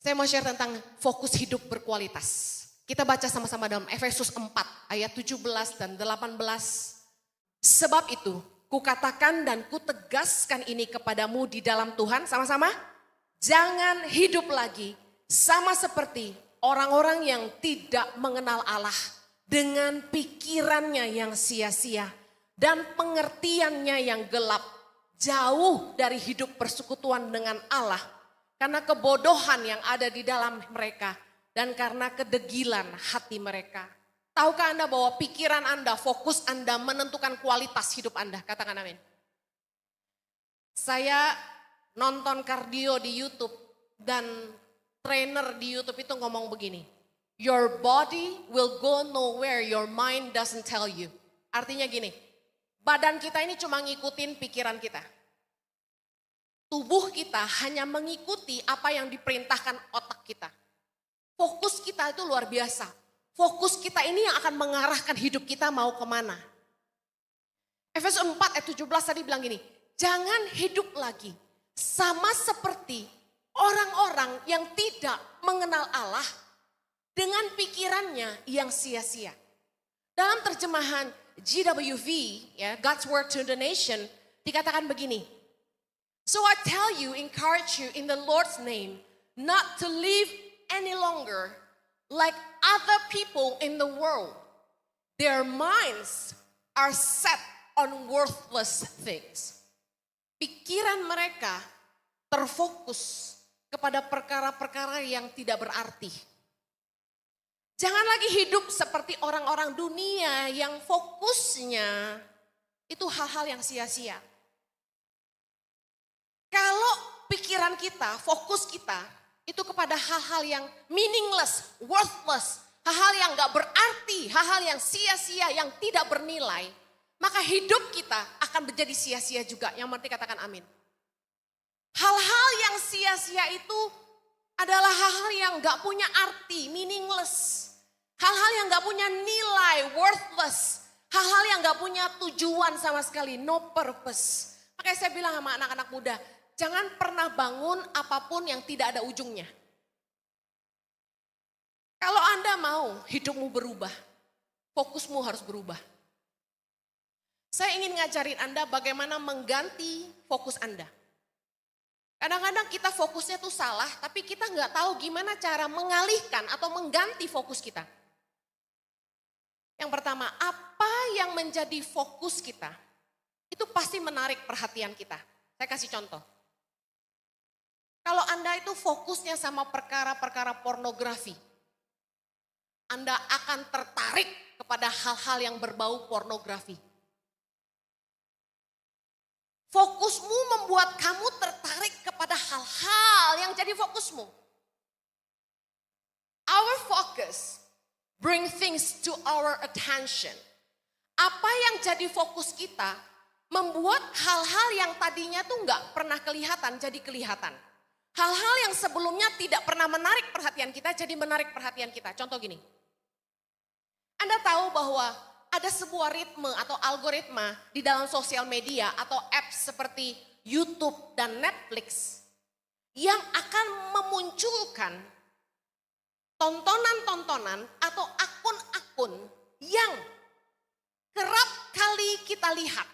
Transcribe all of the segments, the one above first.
Saya mau share tentang fokus hidup berkualitas. Kita baca sama-sama dalam Efesus 4 ayat 17 dan 18. Sebab itu, kukatakan dan kutegaskan ini kepadamu di dalam Tuhan, sama-sama. Jangan hidup lagi sama seperti orang-orang yang tidak mengenal Allah dengan pikirannya yang sia-sia dan pengertiannya yang gelap, jauh dari hidup persekutuan dengan Allah karena kebodohan yang ada di dalam mereka dan karena kedegilan hati mereka. Tahukah Anda bahwa pikiran Anda, fokus Anda menentukan kualitas hidup Anda? Katakan amin. Saya nonton kardio di YouTube dan trainer di YouTube itu ngomong begini. Your body will go nowhere your mind doesn't tell you. Artinya gini, badan kita ini cuma ngikutin pikiran kita. Tubuh kita hanya mengikuti apa yang diperintahkan otak kita. Fokus kita itu luar biasa. Fokus kita ini yang akan mengarahkan hidup kita mau kemana. Efesus 4 ayat 17 tadi bilang gini, jangan hidup lagi sama seperti orang-orang yang tidak mengenal Allah dengan pikirannya yang sia-sia. Dalam terjemahan GWV, ya, God's Word to the Nation, dikatakan begini. So I tell you, encourage you in the Lord's name, not to live any longer like other people in the world. Their minds are set on worthless things. Pikiran mereka terfokus kepada perkara-perkara yang tidak berarti. Jangan lagi hidup seperti orang-orang dunia yang fokusnya itu hal-hal yang sia-sia. Kalau pikiran kita, fokus kita itu kepada hal-hal yang meaningless, worthless, hal-hal yang gak berarti, hal-hal yang sia-sia, yang tidak bernilai, maka hidup kita akan menjadi sia-sia juga. Yang berarti katakan amin. Hal-hal yang sia-sia itu adalah hal-hal yang gak punya arti, meaningless. Hal-hal yang gak punya nilai, worthless. Hal-hal yang gak punya tujuan sama sekali, no purpose. Makanya saya bilang sama anak-anak muda, jangan pernah bangun apapun yang tidak ada ujungnya. Kalau Anda mau hidupmu berubah, fokusmu harus berubah. Saya ingin ngajarin Anda bagaimana mengganti fokus Anda. Kadang-kadang kita fokusnya tuh salah, tapi kita nggak tahu gimana cara mengalihkan atau mengganti fokus kita. Yang pertama, apa yang menjadi fokus kita, itu pasti menarik perhatian kita. Saya kasih contoh. Kalau Anda itu fokusnya sama perkara-perkara pornografi, Anda akan tertarik kepada hal-hal yang berbau pornografi. Fokusmu membuat kamu tertarik kepada hal-hal yang jadi fokusmu. Our focus bring things to our attention. Apa yang jadi fokus kita membuat hal-hal yang tadinya tuh nggak pernah kelihatan jadi kelihatan. Hal-hal yang sebelumnya tidak pernah menarik perhatian kita jadi menarik perhatian kita. Contoh gini, Anda tahu bahwa ada sebuah ritme atau algoritma di dalam sosial media atau apps seperti YouTube dan Netflix yang akan memunculkan tontonan-tontonan atau akun-akun yang kerap kali kita lihat.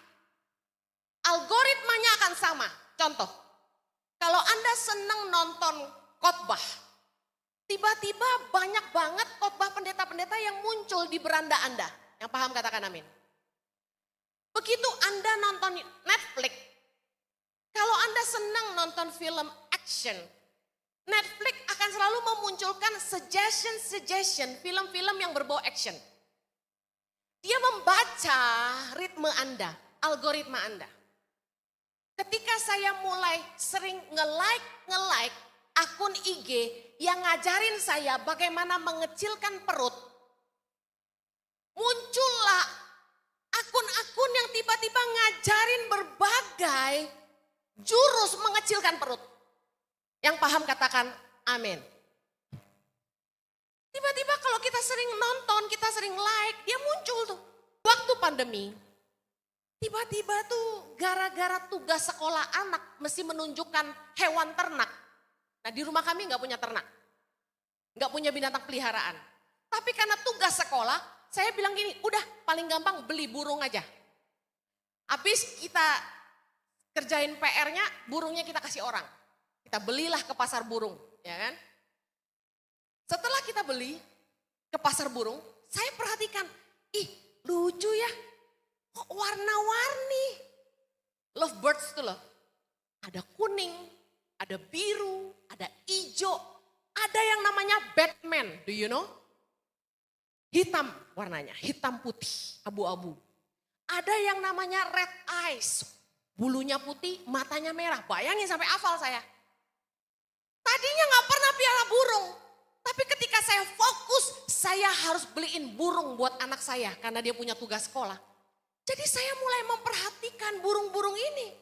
Algoritmanya akan sama. Contoh, kalau Anda senang nonton khotbah, tiba-tiba banyak banget khotbah pendeta-pendeta yang muncul di beranda Anda. Yang paham katakan amin. Begitu Anda nonton Netflix, kalau Anda senang nonton film action, Netflix akan selalu memunculkan suggestion film-film yang berbau action. Dia membaca ritme Anda, algoritma Anda. Ketika saya mulai sering nge-like akun IG yang ngajarin saya bagaimana mengecilkan perut, muncullah akun-akun yang tiba-tiba ngajarin berbagai jurus mengecilkan perut. Yang paham katakan amin. Tiba-tiba kalau kita sering nonton, kita sering like, dia muncul tuh. Waktu pandemi, tiba-tiba tuh gara-gara tugas sekolah anak mesti menunjukkan hewan ternak. Nah di rumah kami nggak punya ternak. nggak punya binatang peliharaan. Tapi karena tugas sekolah, saya bilang gini, udah paling gampang beli burung aja. Habis kita kerjain PR-nya, burungnya kita kasih orang. Kita belilah ke pasar burung, ya kan? Setelah kita beli ke pasar burung, saya perhatikan, ih lucu ya, kok warna-warni. Lovebirds tuh loh, ada kuning, ada biru, ada hijau, ada yang namanya Batman, do you know? Hitam warnanya, hitam putih, abu-abu. Ada yang namanya red eyes, bulunya putih, matanya merah. Bayangin sampai hafal saya. Tadinya gak pernah piara burung. Tapi ketika saya fokus, saya harus beliin burung buat anak saya. Karena dia punya tugas sekolah. Jadi saya mulai memperhatikan burung-burung ini.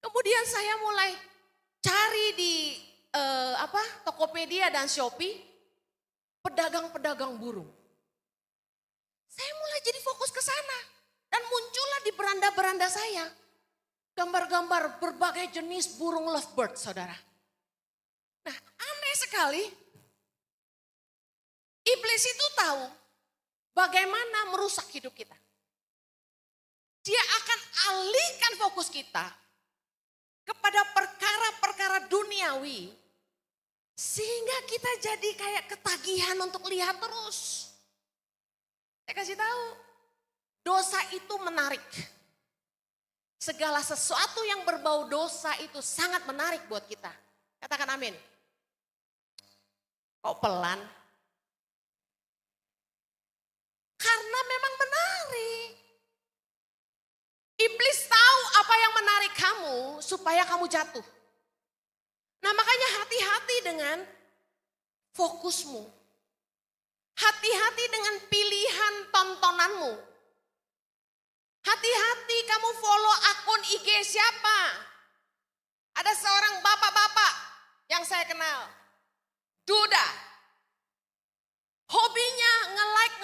Kemudian saya mulai cari di Tokopedia dan Shopee. Pedagang-pedagang burung. Saya mulai jadi fokus ke sana. Dan muncullah di beranda-beranda saya. Gambar-gambar berbagai jenis burung lovebird, saudara. Nah, aneh sekali. Iblis itu tahu bagaimana merusak hidup kita. Dia akan alihkan fokus kita kepada perkara-perkara duniawi. Sehingga kita jadi kayak ketagihan untuk lihat terus. Saya kasih tahu, dosa itu menarik. Segala sesuatu yang berbau dosa itu sangat menarik buat kita. Katakan amin. Kok pelan? Karena memang menarik. Iblis tahu apa yang menarik kamu supaya kamu jatuh. Nah makanya hati-hati dengan fokusmu. Hati-hati dengan pilihan tontonanmu. Hati-hati kamu follow akun IG siapa. Ada seorang bapak-bapak yang saya kenal. Duda. Hobinya nge-like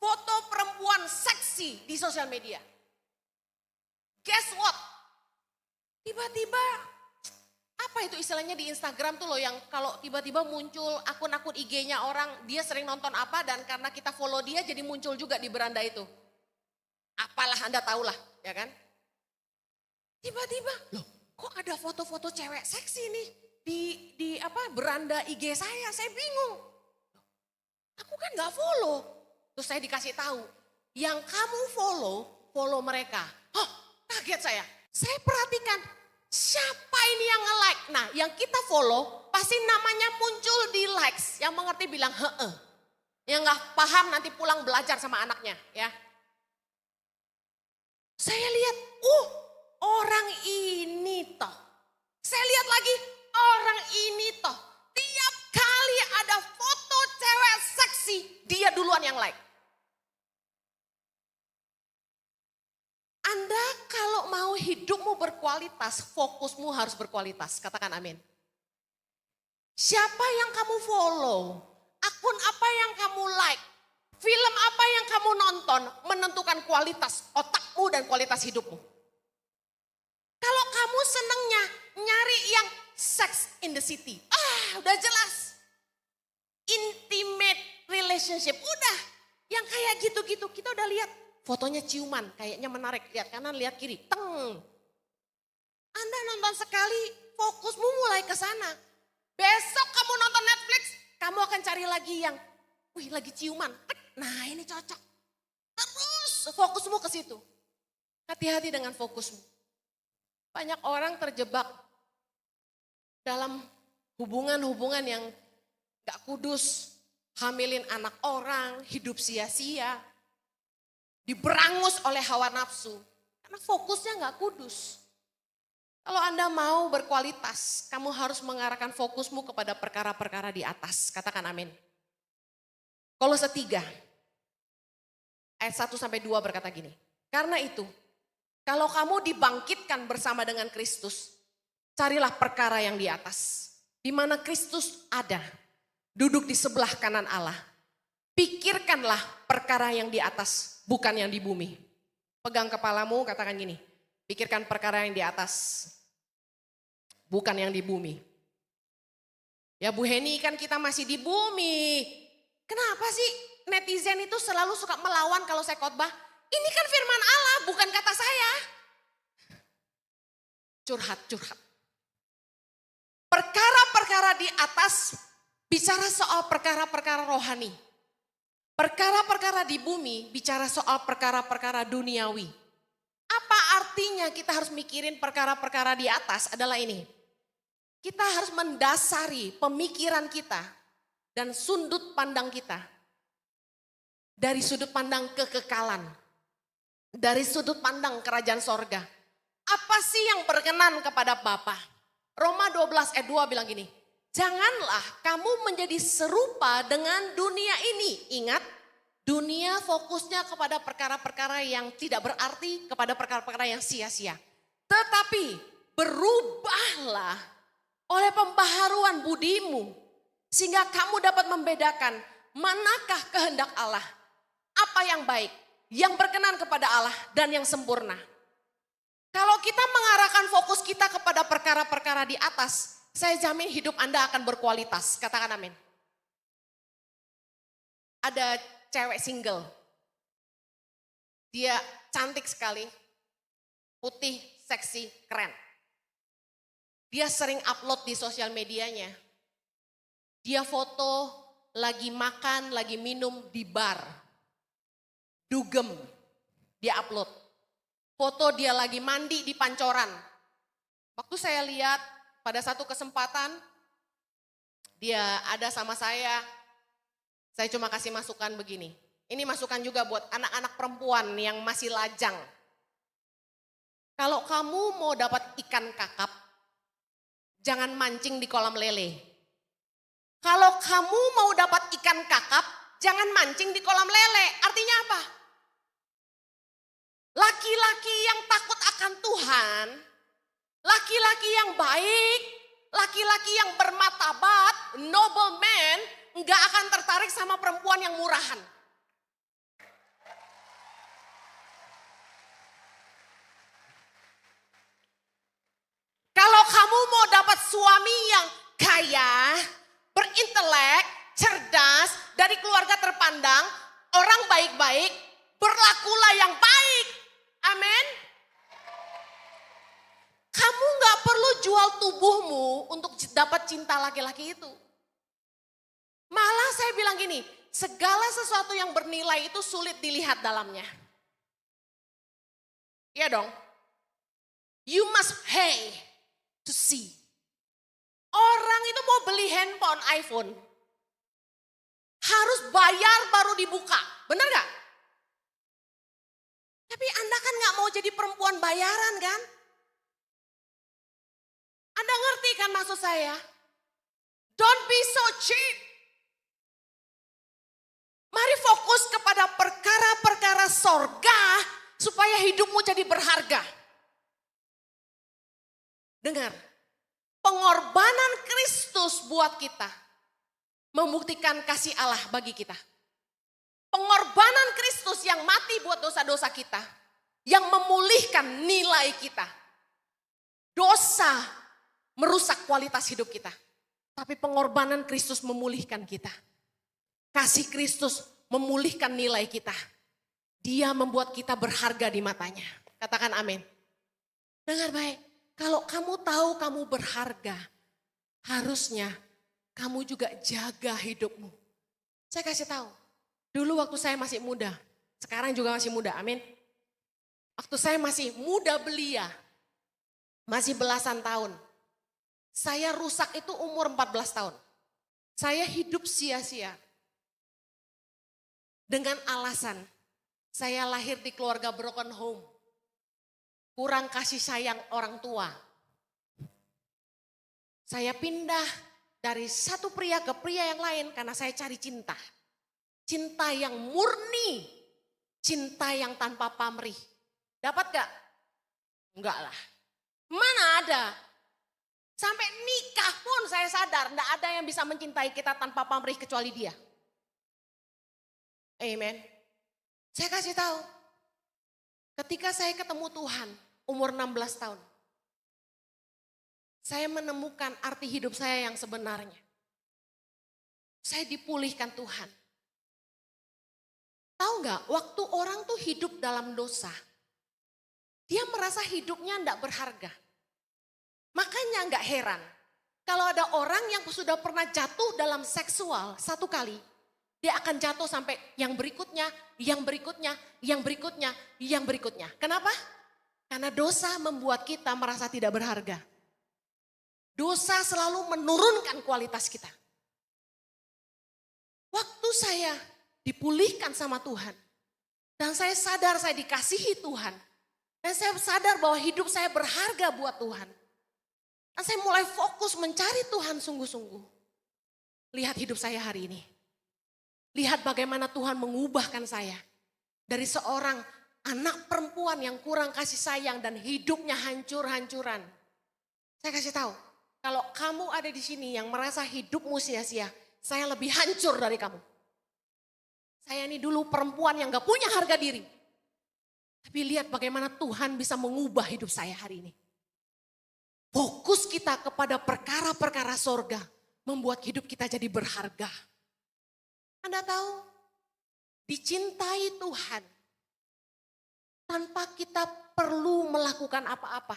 foto perempuan seksi di sosial media. Guess what? Tiba-tiba, apa itu istilahnya di Instagram tuh loh yang kalau tiba-tiba muncul akun-akun IG-nya orang, dia sering nonton apa dan karena kita follow dia jadi muncul juga di beranda itu. Apalah Anda tahulah, ya kan? Tiba-tiba, loh kok ada foto-foto cewek seksi nih di beranda IG saya bingung. Aku kan gak follow. Terus saya dikasih tahu, yang kamu follow mereka. Hah, kaget saya. Saya perhatikan, siapa ini yang nge-like? Nah, yang kita follow pasti namanya muncul di likes. Yang mengerti bilang heeh. Yang gak paham nanti pulang belajar sama anaknya, ya. Saya lihat, orang ini toh. Saya lihat lagi, orang ini toh. Tiap kali ada foto cewek seksi, dia duluan yang like. Anda kalau mau hidupmu berkualitas, fokusmu harus berkualitas. Katakan amin. Siapa yang kamu follow, akun apa yang kamu like, film apa yang kamu nonton menentukan kualitas otakmu dan kualitas hidupmu. Kalau kamu senengnya nyari yang sex in the city, udah jelas. Intimate relationship, udah. Yang kayak gitu-gitu kita udah lihat. Fotonya ciuman, kayaknya menarik. Lihat kanan, lihat kiri, teng. Anda nonton sekali, fokusmu mulai ke sana. Besok kamu nonton Netflix, kamu akan cari lagi yang, lagi ciuman. Nah ini cocok. Terus fokusmu ke situ. Hati-hati dengan fokusmu. Banyak orang terjebak dalam hubungan-hubungan yang gak kudus. Hamilin anak orang, hidup sia-sia. Diberangus oleh hawa nafsu. Karena fokusnya gak kudus. Kalau Anda mau berkualitas, kamu harus mengarahkan fokusmu kepada perkara-perkara di atas. Katakan amin. Kolose 3, ayat 1-2 berkata gini. Karena itu, kalau kamu dibangkitkan bersama dengan Kristus, carilah perkara yang di atas. Di mana Kristus ada, duduk di sebelah kanan Allah. Pikirkanlah perkara yang di atas, bukan yang di bumi. Pegang kepalamu, katakan gini. Pikirkan perkara yang di atas, bukan yang di bumi. Ya Bu Heni, kan kita masih di bumi. Kenapa sih netizen itu selalu suka melawan kalau saya khotbah? Ini kan firman Allah, bukan kata saya. Curhat. Perkara-perkara di atas bicara soal perkara-perkara rohani. Perkara-perkara di bumi bicara soal perkara-perkara duniawi. Apa artinya kita harus mikirin perkara-perkara di atas adalah ini. Kita harus mendasari pemikiran kita dan sudut pandang kita dari sudut pandang kekekalan, dari sudut pandang kerajaan sorga. Apa sih yang berkenan kepada Bapa? Roma 12 ayat 2 bilang gini, janganlah kamu menjadi serupa dengan dunia ini. Ingat, dunia fokusnya kepada perkara-perkara yang tidak berarti, kepada perkara-perkara yang sia-sia. Tetapi berubahlah oleh pembaharuan budimu, sehingga kamu dapat membedakan manakah kehendak Allah, apa yang baik, yang berkenan kepada Allah, dan yang sempurna. Kalau kita mengarahkan fokus kita kepada perkara-perkara di atas, saya jamin hidup Anda akan berkualitas. Katakan amin. Ada cewek single, dia cantik sekali, putih, seksi, keren. Dia sering upload di sosial medianya. Dia foto lagi makan, lagi minum di bar. Dugem, dia upload. Foto dia lagi mandi di pancoran. Waktu saya lihat pada satu kesempatan, dia ada sama saya cuma kasih masukan begini. Ini masukan juga buat anak-anak perempuan yang masih lajang. Kalau kamu mau dapat ikan kakap, jangan mancing di kolam lele. Kalau kamu mau dapat ikan kakap, jangan mancing di kolam lele. Artinya apa? Laki-laki yang takut akan Tuhan, laki-laki yang baik, laki-laki yang bermartabat, noble man, nggak akan tertarik sama perempuan yang murahan. Kalau kamu mau dapat suami yang kaya, berintelek, cerdas, dari keluarga terpandang, orang baik-baik, berlakulah yang baik. Amin. Kamu gak perlu jual tubuhmu untuk dapat cinta laki-laki itu. Malah saya bilang gini, segala sesuatu yang bernilai itu sulit dilihat dalamnya. Iya dong. You must pay to see. Orang itu mau beli handphone, iPhone, harus bayar baru dibuka, benar gak? Tapi Anda kan gak mau jadi perempuan bayaran kan? Anda ngerti kan maksud saya? Don't be so cheap. Mari fokus kepada perkara-perkara sorga supaya hidupmu jadi berharga. Dengar, pengorbanan Kristus buat kita membuktikan kasih Allah bagi kita. Pengorbanan Kristus yang mati buat dosa-dosa kita, yang memulihkan nilai kita. Dosa merusak kualitas hidup kita, tapi pengorbanan Kristus memulihkan kita. Kasih Kristus memulihkan nilai kita. Dia membuat kita berharga di matanya. Katakan amin. Dengar baik, kalau kamu tahu kamu berharga, harusnya kamu juga jaga hidupmu. Saya kasih tahu, dulu waktu saya masih muda, sekarang juga masih muda, amin. Waktu saya masih muda belia, masih belasan tahun, saya rusak itu umur 14 tahun. Saya hidup sia-sia. Dengan alasan saya lahir di keluarga broken home. Kurang kasih sayang orang tua. Saya pindah dari satu pria ke pria yang lain karena saya cari cinta. Cinta yang murni. Cinta yang tanpa pamrih. Dapat gak? Enggak lah. Mana ada? Sampai nikah pun saya sadar enggak ada yang bisa mencintai kita tanpa pamrih kecuali dia. Amen. Saya kasih tahu. Ketika saya ketemu Tuhan umur 16 tahun. Saya menemukan arti hidup saya yang sebenarnya. Saya dipulihkan Tuhan. Tahu nggak, waktu orang tuh hidup dalam dosa, dia merasa hidupnya enggak berharga. Makanya nggak heran, kalau ada orang yang sudah pernah jatuh dalam seksual satu kali, dia akan jatuh sampai yang berikutnya, yang berikutnya, yang berikutnya, yang berikutnya. Kenapa? Karena dosa membuat kita merasa tidak berharga. Dosa selalu menurunkan kualitas kita. Waktu saya dipulihkan sama Tuhan, dan saya sadar saya dikasihi Tuhan, dan saya sadar bahwa hidup saya berharga buat Tuhan. Dan saya mulai fokus mencari Tuhan sungguh-sungguh. Lihat hidup saya hari ini. Lihat bagaimana Tuhan mengubahkan saya. Dari seorang anak perempuan yang kurang kasih sayang dan hidupnya hancur-hancuran. Saya kasih tahu, kalau kamu ada di sini yang merasa hidupmu sia-sia, saya lebih hancur dari kamu. Saya ini dulu perempuan yang gak punya harga diri. Tapi lihat bagaimana Tuhan bisa mengubah hidup saya hari ini. Fokus kita kepada perkara-perkara sorga membuat hidup kita jadi berharga. Anda tahu, dicintai Tuhan tanpa kita perlu melakukan apa-apa.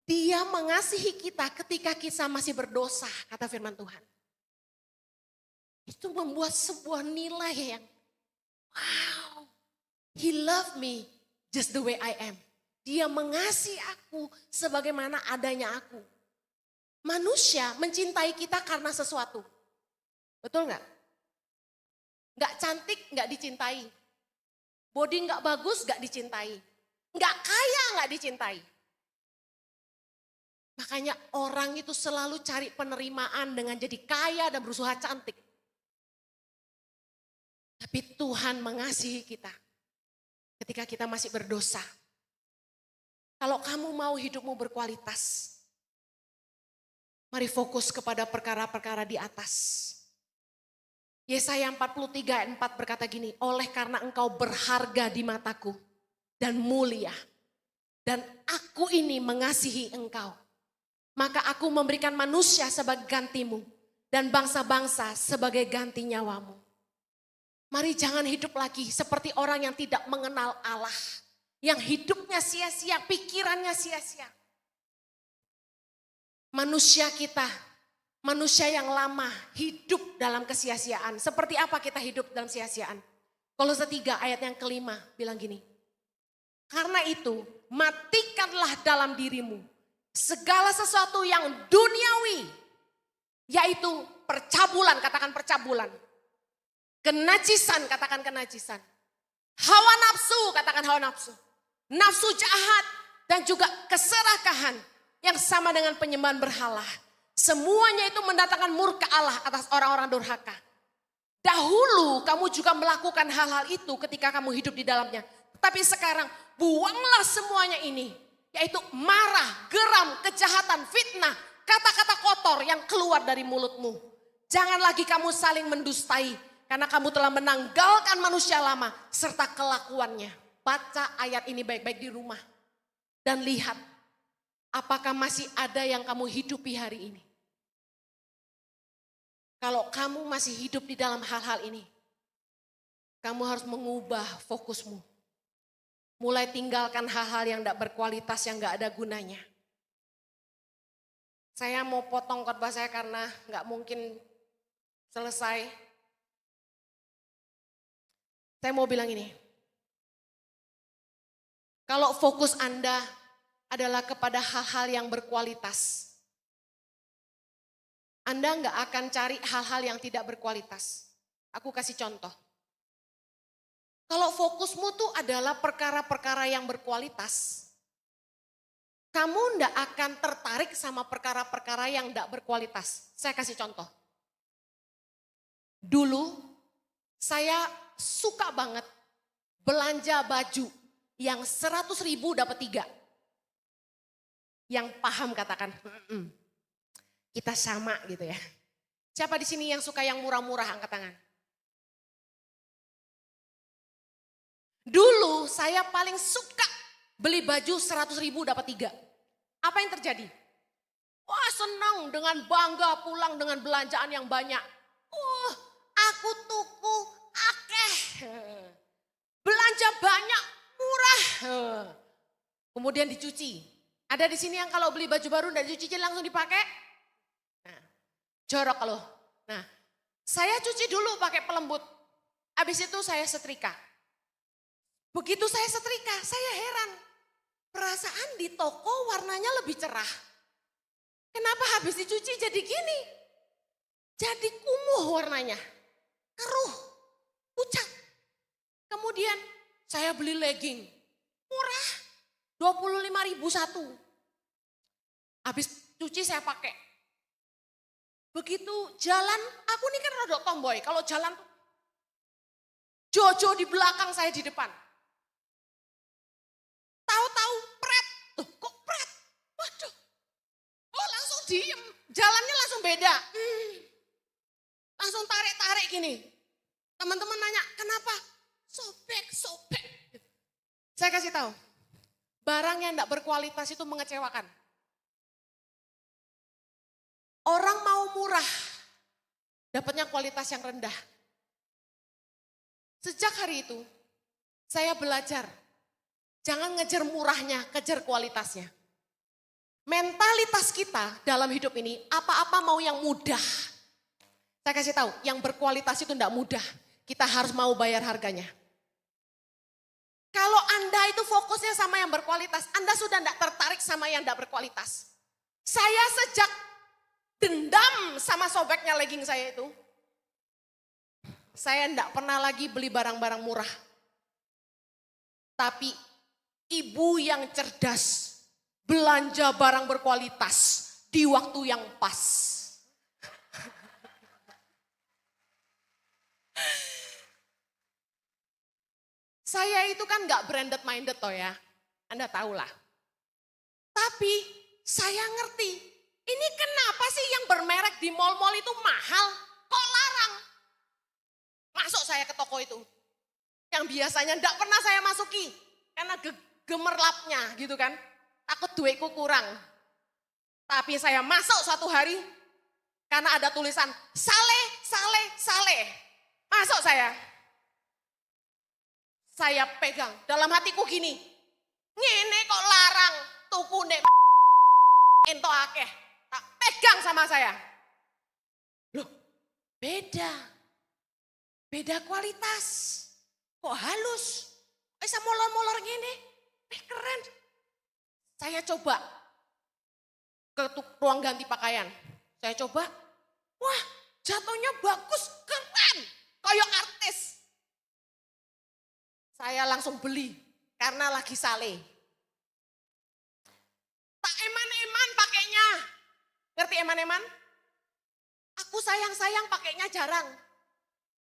Dia mengasihi kita ketika kita masih berdosa, kata firman Tuhan. Itu membuat sebuah nilai yang wow, He loved me just the way I am. Dia mengasihi aku sebagaimana adanya aku. Manusia mencintai kita karena sesuatu. Betul nggak? Nggak cantik nggak dicintai. Body nggak bagus nggak dicintai. Nggak kaya nggak dicintai. Makanya orang itu selalu cari penerimaan dengan jadi kaya dan berusaha cantik. Tapi Tuhan mengasihi kita ketika kita masih berdosa. Kalau kamu mau hidupmu berkualitas, mari fokus kepada perkara-perkara di atas. Yesaya 43 ayat 4 berkata gini, oleh karena engkau berharga di mataku dan mulia, dan aku ini mengasihi engkau, maka aku memberikan manusia sebagai gantimu dan bangsa-bangsa sebagai ganti nyawamu. Mari jangan hidup lagi seperti orang yang tidak mengenal Allah. Yang hidupnya sia-sia, pikirannya sia-sia. Manusia kita, manusia yang lama hidup dalam kesia-siaan. Seperti apa kita hidup dalam sia-siaan? Kolose 3 ayat yang kelima bilang gini. Karena itu matikanlah dalam dirimu segala sesuatu yang duniawi. Yaitu percabulan, katakan percabulan. Kenajisan, katakan kenajisan. Hawa nafsu, katakan hawa nafsu. Nafsu jahat dan juga keserakahan yang sama dengan penyembahan berhala. Semuanya itu mendatangkan murka Allah atas orang-orang durhaka. Dahulu kamu juga melakukan hal-hal itu ketika kamu hidup di dalamnya. Tapi sekarang buanglah semuanya ini. Yaitu marah, geram, kejahatan, fitnah, kata-kata kotor yang keluar dari mulutmu. Jangan lagi kamu saling mendustai. Karena kamu telah menanggalkan manusia lama serta kelakuannya. Baca ayat ini baik-baik di rumah. Dan lihat apakah masih ada yang kamu hidupi hari ini. Kalau kamu masih hidup di dalam hal-hal ini, kamu harus mengubah fokusmu. Mulai tinggalkan hal-hal yang tidak berkualitas, yang tidak ada gunanya. Saya mau potong khotbah saya karena nggak mungkin selesai. Saya mau bilang ini. Kalau fokus Anda adalah kepada hal-hal yang berkualitas, Anda nggak akan cari hal-hal yang tidak berkualitas. Aku kasih contoh. Kalau fokusmu tuh adalah perkara-perkara yang berkualitas, kamu nggak akan tertarik sama perkara-perkara yang nggak berkualitas. Saya kasih contoh. Dulu saya suka banget belanja baju yang 100.000 dapat 3. Yang paham katakan, kita sama gitu ya. Siapa di sini yang suka yang murah-murah, angkat tangan. Dulu saya paling suka beli baju 100.000 dapat 3. Apa yang terjadi? Wah senang dengan bangga pulang dengan belanjaan yang banyak. Aku tuku akeh. Belanja banyak, murah. Kemudian dicuci. Ada di sini yang kalau beli baju baru dan dicuci langsung dipakai? Nah, jorok loh. Nah, saya cuci dulu pakai pelembut. Habis itu saya setrika. Begitu saya setrika, saya heran. Perasaan di toko warnanya lebih cerah. Kenapa habis dicuci jadi gini? Jadi kumuh warnanya. Keruh, pucat. Kemudian saya beli legging. Murah, 25.000 satu. Habis cuci saya pakai. Begitu jalan, aku ini kan rodok tomboy. Kalau jalan tuh Jojo di belakang, saya di depan. Tahu-tahu pret. Tuh, kok pret? Waduh. Oh langsung diem. Jalannya langsung beda. Langsung tarik-tarik gini. Teman-teman nanya, kenapa? Sobek. Saya kasih tahu. Barang yang tidak berkualitas itu mengecewakan. Orang mau murah, dapatnya kualitas yang rendah. Sejak hari itu, saya belajar, jangan ngejar murahnya, kejar kualitasnya. Mentalitas kita dalam hidup ini, apa-apa mau yang mudah. Saya kasih tahu, yang berkualitas itu tidak mudah. Kita harus mau bayar harganya. Kalau Anda itu fokusnya sama yang berkualitas, Anda sudah tidak tertarik sama yang tidak berkualitas. Saya sejak dendam sama sobeknya legging saya itu, saya tidak pernah lagi beli barang-barang murah. Tapi ibu yang cerdas, belanja barang berkualitas di waktu yang pas. Saya itu kan gak branded minded toh ya, Anda tahulah. Tapi saya ngerti, ini kenapa sih yang bermerek di mall-mall itu mahal, kok larang? Masuk saya ke toko itu, yang biasanya gak pernah saya masuki, karena gemerlapnya gitu kan, takut duitku kurang. Tapi saya masuk suatu hari, karena ada tulisan, saleh. Masuk saya. Saya pegang, dalam hatiku gini, ngene kok larang, tuku nek ento akeh, tak pegang sama saya. Loh, beda kualitas, kok halus, bisa molor-molor ngene, keren. Saya coba ke ruang ganti pakaian, saya coba, wah jatuhnya bagus, keren, kayak artis. Saya langsung beli karena lagi saleh. Tak eman-eman pakainya. Ngerti eman-eman? Aku sayang-sayang pakainya jarang.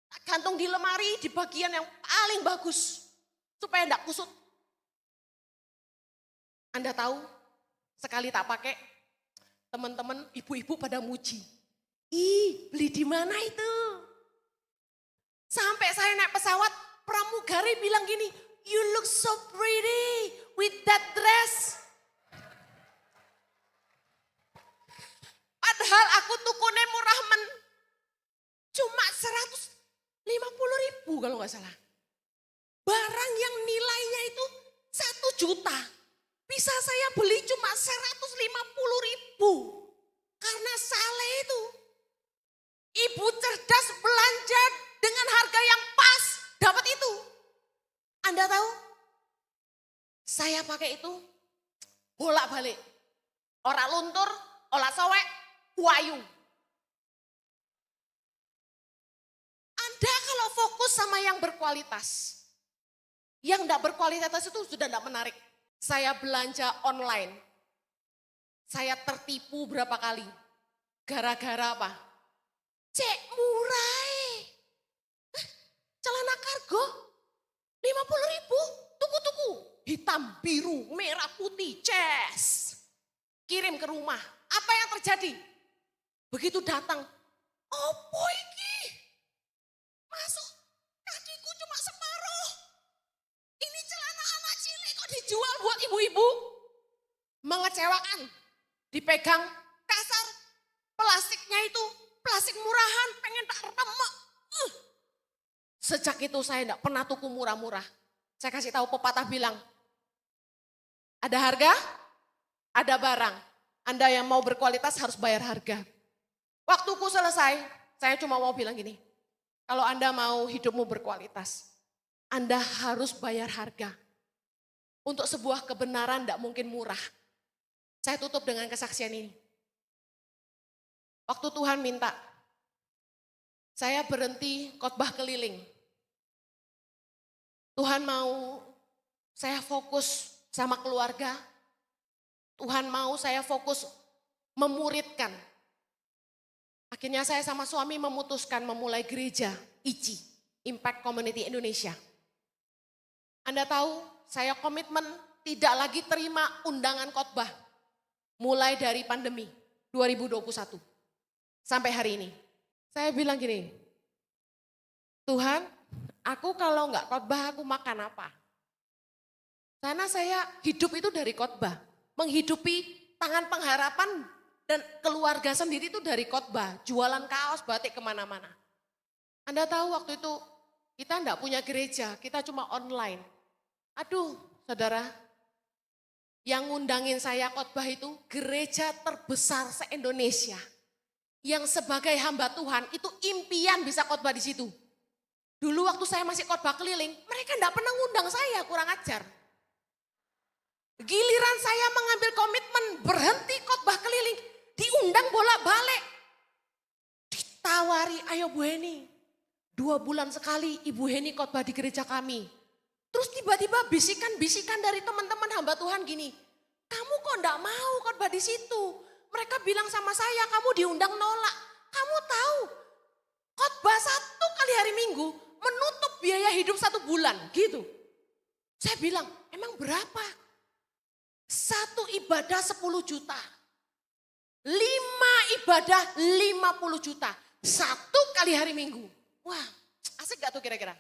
Tak gantung di lemari di bagian yang paling bagus. Supaya enggak kusut. Anda tahu, sekali tak pakai, teman-teman ibu-ibu pada muji. Ih, beli di mana itu? Sampai saya naik pesawat, pramugari bilang gini, you look so pretty with that dress. Padahal aku tukune murah cuma 150.000 kalau nggak salah. Barang yang nilainya itu 1 juta. Bisa saya beli cuma 150.000. Karena saleh itu. Ibu cerdas belanja dengan harga yang pas. Dapat itu. Anda tahu? Saya pakai itu bolak-balik. Ora luntur, ora sowek, wayu. Anda kalau fokus sama yang berkualitas. Yang tidak berkualitas itu sudah tidak menarik. Saya belanja online. Saya tertipu berapa kali. Gara-gara apa? Cek murah. Celana kargo 50.000, tuku-tuku. Hitam, biru, merah, putih, ces. Kirim ke rumah. Apa yang terjadi? Begitu datang, opo iki? Masuk, kakiku cuma separuh. Ini celana anak cilik kok dijual buat ibu-ibu? Mengecewakan. Dipegang, plastiknya itu plastik murahan, pengen tak remek. Sejak itu saya enggak pernah tuku murah-murah. Saya kasih tahu pepatah bilang, ada harga, ada barang. Anda yang mau berkualitas harus bayar harga. Waktuku selesai, saya cuma mau bilang gini, kalau Anda mau hidupmu berkualitas, Anda harus bayar harga. Untuk sebuah kebenaran tidak mungkin murah. Saya tutup dengan kesaksian ini. Waktu Tuhan minta, saya berhenti khotbah keliling. Tuhan mau saya fokus sama keluarga. Tuhan mau saya fokus memuridkan. Akhirnya saya sama suami memutuskan memulai gereja ICI, Impact Community Indonesia. Anda tahu, saya komitmen tidak lagi terima undangan khotbah. Mulai dari pandemi 2021 sampai hari ini. Saya bilang gini, Tuhan, aku kalau enggak khotbah aku makan apa? Karena saya hidup itu dari khotbah. Menghidupi tangan pengharapan dan keluarga sendiri itu dari khotbah. Jualan kaos, batik kemana-mana. Anda tahu waktu itu kita enggak punya gereja, kita cuma online. Aduh saudara, yang ngundangin saya khotbah itu gereja terbesar se-Indonesia. Yang sebagai hamba Tuhan itu impian bisa khotbah di situ. Dulu waktu saya masih khotbah keliling, mereka enggak pernah ngundang saya, kurang ajar. Giliran saya mengambil komitmen berhenti khotbah keliling, diundang bolak-balik. Ditawari, ayo Bu Heni, 2 bulan sekali Ibu Heni khotbah di gereja kami. Terus tiba-tiba bisikan-bisikan dari teman-teman hamba Tuhan gini, kamu kok enggak mau khotbah di situ? Mereka bilang sama saya, kamu diundang nolak. Kamu tahu, khotbah 1 kali hari Minggu menutup biaya hidup 1 bulan gitu. Saya bilang, emang berapa? 1 ibadah 10 juta. 5 ibadah 50 juta. 1 kali hari Minggu. Wah, asik gak tuh kira-kira?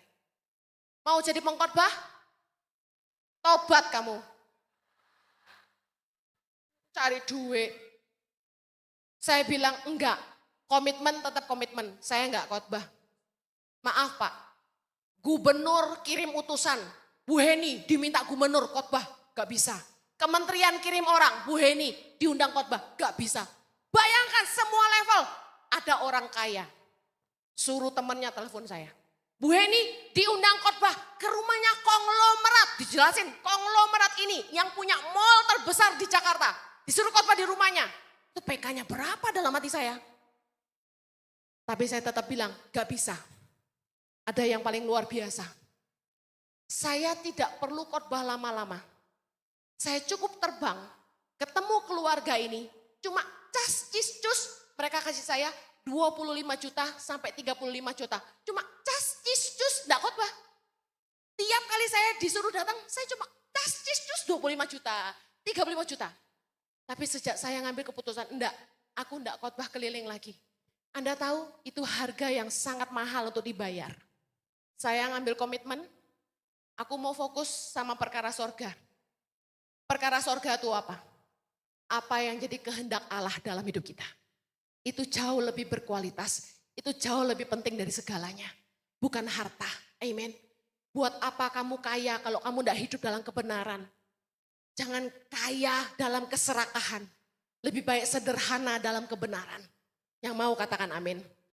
Mau jadi pengkhotbah? Tobat kamu. Cari duit. Saya bilang enggak. Komitmen tetap komitmen. Saya enggak khotbah. Maaf Pak. Gubernur kirim utusan. Bu Heni diminta gubernur khotbah. Gak bisa. Kementerian kirim orang, Bu Heni diundang khotbah, gak bisa. Bayangkan semua level, ada orang kaya. Suruh temannya telepon saya. Bu Heni diundang khotbah ke rumahnya konglomerat. Dijelasin konglomerat ini yang punya mall terbesar di Jakarta. Disuruh khotbah di rumahnya. Itu PK-nya berapa dalam hati saya? Tapi saya tetap bilang, gak bisa. Ada yang paling luar biasa. Saya tidak perlu khotbah lama-lama. Saya cukup terbang, ketemu keluarga ini, cuma cas, cis, cus, mereka kasih saya 25 juta sampai 35 juta. Cuma cas, cis, cus, enggak khotbah. Tiap kali saya disuruh datang, saya cuma cas, cis, cus 25 juta, 35 juta. Tapi sejak saya ngambil keputusan, aku enggak khotbah keliling lagi. Anda tahu itu harga yang sangat mahal untuk dibayar. Saya ngambil komitmen, aku mau fokus sama perkara sorga. Perkara sorga itu apa? Apa yang jadi kehendak Allah dalam hidup kita. Itu jauh lebih berkualitas, itu jauh lebih penting dari segalanya. Bukan harta, amen. Buat apa kamu kaya kalau kamu tidak hidup dalam kebenaran. Jangan kaya dalam keserakahan. Lebih baik sederhana dalam kebenaran. Yang mau katakan amin.